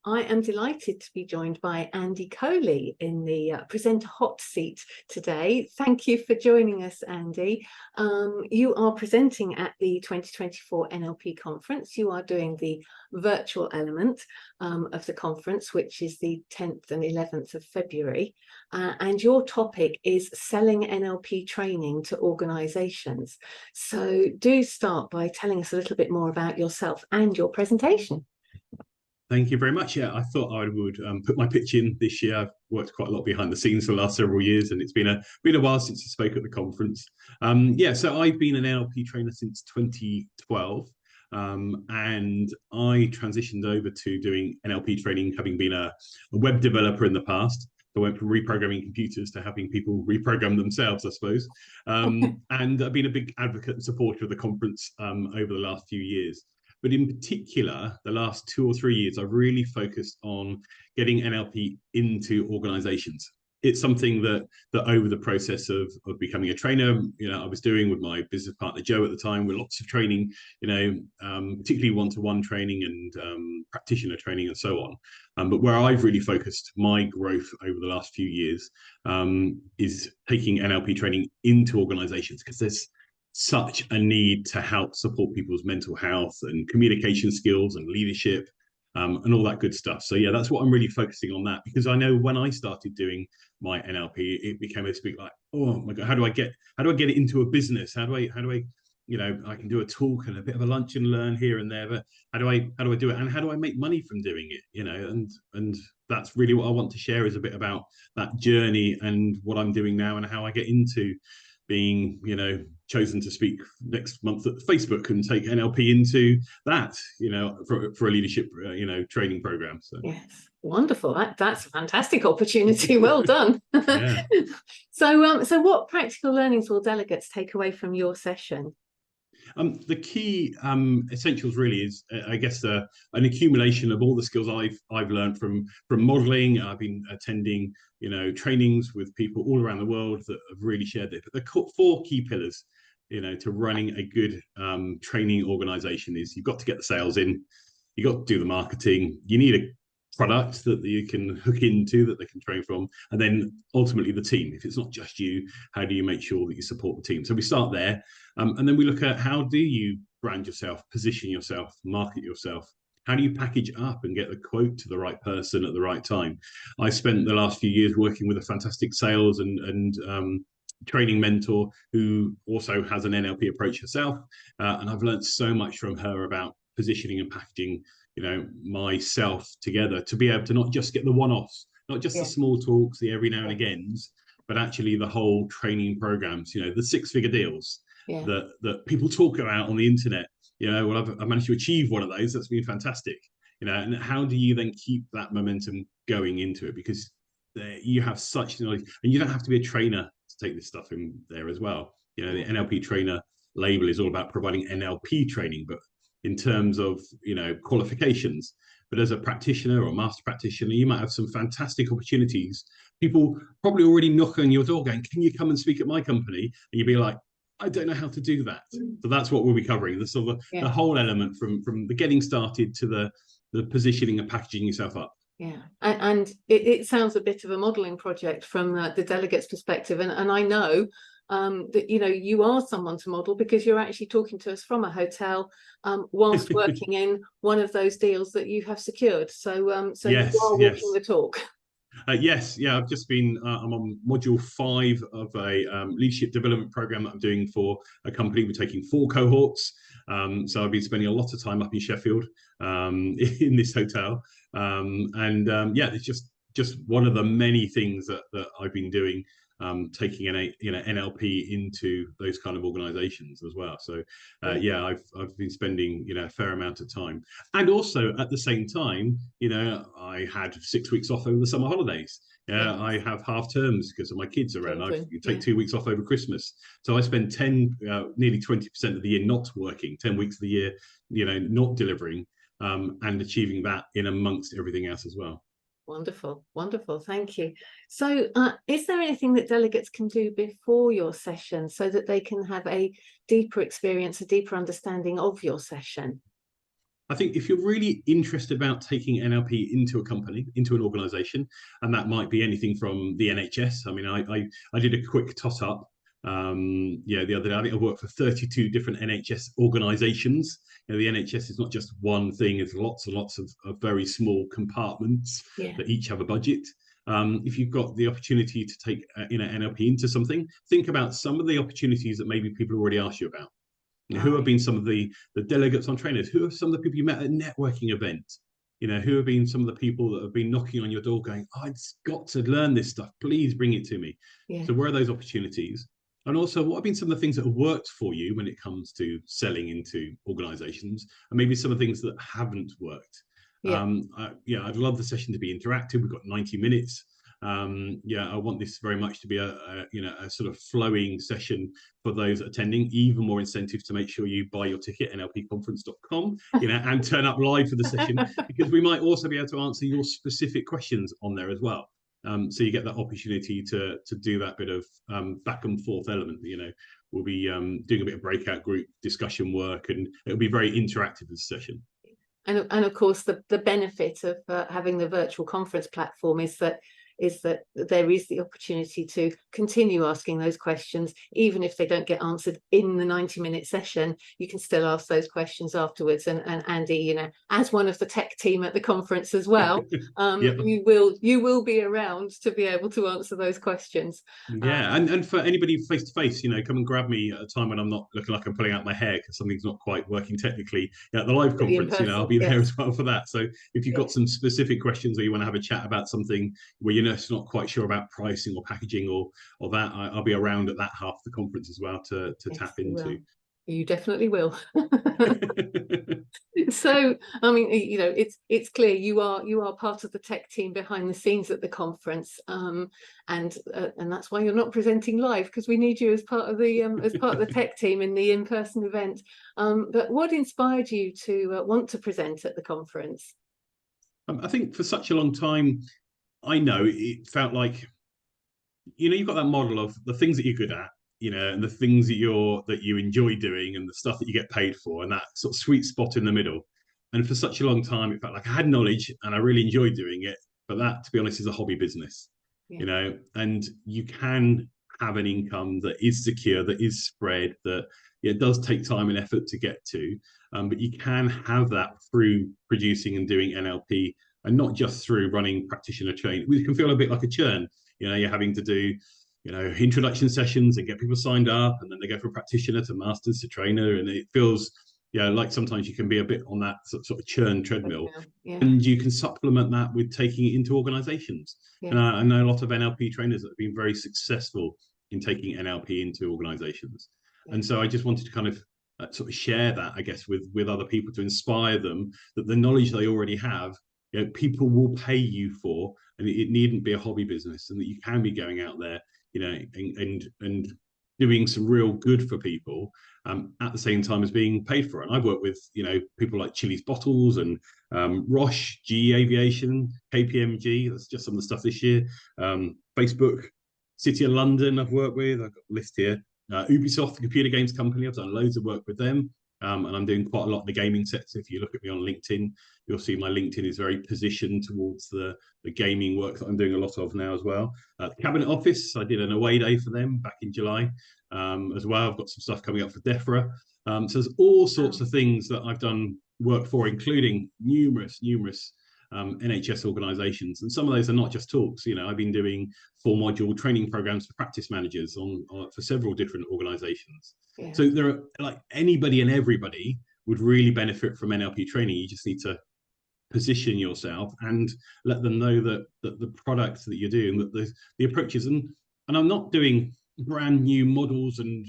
I am delighted to be joined by Andy Coley in the presenter hot seat today. Thank you for joining us, Andy. You are presenting at the 2024 NLP Conference. You are doing the virtual element of the conference, which is the 10th and 11th of February. And your topic is selling NLP training to organisations. So do start by telling us a little bit more about yourself and your presentation. Thank you very much. Yeah, I thought I would put my pitch in this year. I've worked quite a lot behind the scenes for the last several years, and it's been a while since I spoke at the conference. So I've been an NLP trainer since 2012, and I transitioned over to doing NLP training, having been a web developer in the past. I went from reprogramming computers to helping people reprogram themselves, I suppose. And I've been a big advocate and supporter of the conference over the last few years. But in particular, the last 2 or 3 years, I've really focused on getting NLP into organizations. It's something that over the process of becoming a trainer, I was doing with my business partner, Joe, at the time, with lots of training, particularly one-to-one training and practitioner training and so on. But where I've really focused my growth over the last few years is taking NLP training into organizations, because there's such a need to help support people's mental health and communication skills and leadership and all that good stuff. So yeah, that's what I'm really focusing on, that, because I know when I started doing my NLP, it became a bit like, oh my God, how do I get it into a business? How do I I can do a talk and a bit of a lunch and learn here and there, but how do I do it, and how do I make money from doing it? And that's really what I want to share, is a bit about that journey and what I'm doing now and how I get into being, chosen to speak next month at Facebook and take NLP into that, for a leadership, training program. So yes, wonderful. That's a fantastic opportunity. Well done. Yeah. So what practical learnings will delegates take away from your session? The key essentials really is, I guess, an accumulation of all the skills I've learned from modeling. I've been attending, trainings with people all around the world that have really shared it. But the 4 key pillars, to running a good training organization is: you've got to get the sales in, you've got to do the marketing, you need a product that you can hook into that they can train from, and then ultimately the team. If it's not just you, how do you make sure that you support the team? So we start there, and then we look at how do you brand yourself, position yourself, market yourself. How do you package up and get the quote to the right person at the right time? I spent the last few years working with a fantastic sales and training mentor who also has an NLP approach herself, and I've learned so much from her about positioning and packaging myself together to be able to not just get the one-offs, not just the small talks, the every now and agains, but actually the whole training programs, the 6-figure deals that people talk about on the internet. Well, I've managed to achieve one of those. That's been fantastic. And how do you then keep that momentum going into it? Because you have such knowledge, and you don't have to be a trainer to take this stuff in there as well. The NLP trainer label is all about providing NLP training, but in terms of qualifications. But as a practitioner or master practitioner, you might have some fantastic opportunities. People probably already knock on your door going, can you come and speak at my company? And you'd be like, I don't know how to do that. So that's what we'll be covering, the sort of the whole element from the getting started to the positioning and packaging yourself up. Yeah, and it sounds a bit of a modelling project from the delegate's perspective, and I know that you are someone to model, because you're actually talking to us from a hotel whilst working in one of those deals that you have secured. So yes, you are walking the talk. Yes, I've just been, I'm on module 5 of a leadership development program that I'm doing for a company. We're taking 4 cohorts. So I've been spending a lot of time up in Sheffield in this hotel. It's just one of the many things that I've been doing, taking NLP into those kind of organizations as well. So I've been spending a fair amount of time, and also at the same time I had 6 weeks off over the summer holidays. I have half terms because of my kids around. I take 2 weeks off over Christmas, so I spend nearly 20% of the year not working, 10 weeks of the year not delivering, and achieving that in amongst everything else as well. Wonderful, wonderful. Thank you. So is there anything that delegates can do before your session so that they can have a deeper experience, a deeper understanding of your session? I think if you're really interested about taking NLP into a company, into an organization, and that might be anything from the NHS. I mean, I did a quick tot up the other day. I think I worked for 32 different NHS organizations. The NHS is not just one thing, it's lots and lots of very small compartments that each have a budget. If you've got the opportunity to take NLP into something, think about some of the opportunities that maybe people already asked you about. Who have been some of the delegates on trainers? Who are some of the people you met at networking events? Who have been some of the people that have been knocking on your door going, I've got to learn this stuff. Please bring it to me. So where are those opportunities? And also, what have been some of the things that have worked for you when it comes to selling into organizations, and maybe some of the things that haven't worked? I'd love the session to be interactive. We've got 90 minutes. I want this very much to be a sort of flowing session for those attending. Even more incentive to make sure you buy your ticket, nlpconference.com, and turn up live for the session, because we might also be able to answer your specific questions on there as well. So you get that opportunity to do that bit of back and forth element. We'll be doing a bit of breakout group discussion work, and it'll be very interactive as a session. And of course, the benefit of having the virtual conference platform is that there is the opportunity to continue asking those questions, even if they don't get answered in the 90-minute session. You can still ask those questions afterwards. And Andy, as one of the tech team at the conference as well, you will be around to be able to answer those questions. And for anybody face to face, come and grab me at a time when I'm not looking like I'm pulling out my hair because something's not quite working technically. At the live conference, I'll be there as well for that. So if you've got some specific questions, or you want to have a chat about something where you're not quite sure about pricing or packaging or that, I'll be around at that half of the conference as well to tap into. You definitely will. So, I mean, it's clear you are part of the tech team behind the scenes at the conference, and that's why you're not presenting live, because we need you as part of the tech team in the in-person event. But what inspired you to want to present at the conference? I think for such a long time, I know it felt like, you've got that model of the things that you're good at, and the things that you enjoy doing, and the stuff that you get paid for, and that sort of sweet spot in the middle. And for such a long time, it felt like I had knowledge and I really enjoyed doing it, but that, to be honest, is a hobby business. And you can have an income that is secure, that is spread, that it does take time and effort to get to, but you can have that through producing and doing NLP, and not just through running practitioner training. We can feel a bit like a churn. You're having to do, introduction sessions and get people signed up, and then they go from practitioner to masters to trainer, and it feels, like sometimes you can be a bit on that sort of churn treadmill. And you can supplement that with taking it into organizations. And I know a lot of NLP trainers that have been very successful in taking NLP into organizations. And so I just wanted to kind of sort of share that, I guess, with other people, to inspire them that the knowledge they already have, people will pay you for, and it needn't be a hobby business, and that you can be going out there, and doing some real good for people, at the same time as being paid for it. And I've worked with, people like Chili's Bottles and Roche, GE Aviation, KPMG. That's just some of the stuff this year. Facebook, City of London I've worked with. I've got a list here. Ubisoft, the computer games company, I've done loads of work with them. And I'm doing quite a lot in the gaming sector. If you look at me on LinkedIn, you'll see my LinkedIn is very positioned towards the gaming work that I'm doing a lot of now as well. The Cabinet Office, I did an away day for them back in July as well. I've got some stuff coming up for DEFRA. So there's all sorts of things that I've done work for, including numerous NHS organisations, and some of those are not just talks. I've been doing 4-module training programs for practice managers for several different organisations. So there are, like, anybody and everybody would really benefit from NLP training. You just need to position yourself and let them know that the products that you're doing, that the approaches, and I'm not doing brand new models and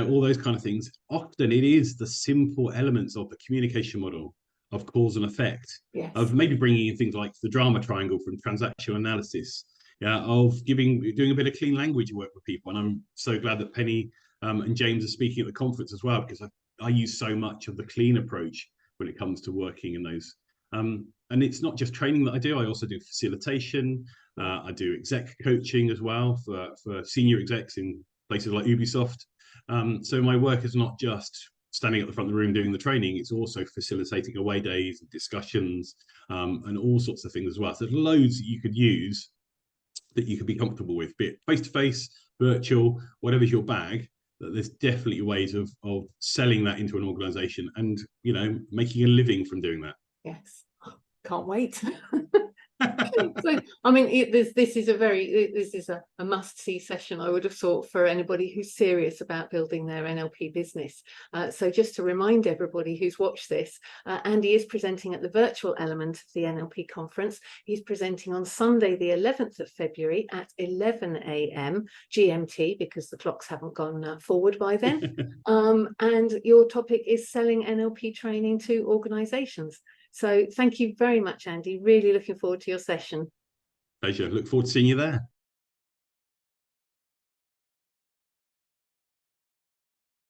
all those kind of things. Often it is the simple elements of the communication model, of cause and effect, of maybe bringing in things like the drama triangle from transactional analysis, of doing a bit of clean language work with people. And I'm so glad that Penny and James are speaking at the conference as well, because I use so much of the clean approach when it comes to working in those. And it's not just training that I do. I also do facilitation. I do exec coaching as well for senior execs in places like Ubisoft. So my work is not just standing at the front of the room doing the training, it's also facilitating away days, discussions, and all sorts of things as well. So there's loads that you could use that you could be comfortable with, be it face-to-face, virtual, whatever's your bag. That there's definitely ways of selling that into an organization and, you know, making a living from doing that. Yes, can't wait. So, I mean, this is a must-see session, I would have thought, for anybody who's serious about building their NLP business. So just to remind everybody who's watched this, Andy is presenting at the virtual element of the NLP conference. He's presenting on Sunday, the 11th of February at 11 a.m. GMT, because the clocks haven't gone forward by then. And your topic is selling NLP training to organizations. So thank you very much, Andy. Really looking forward to your session. Pleasure. Look forward to seeing you there.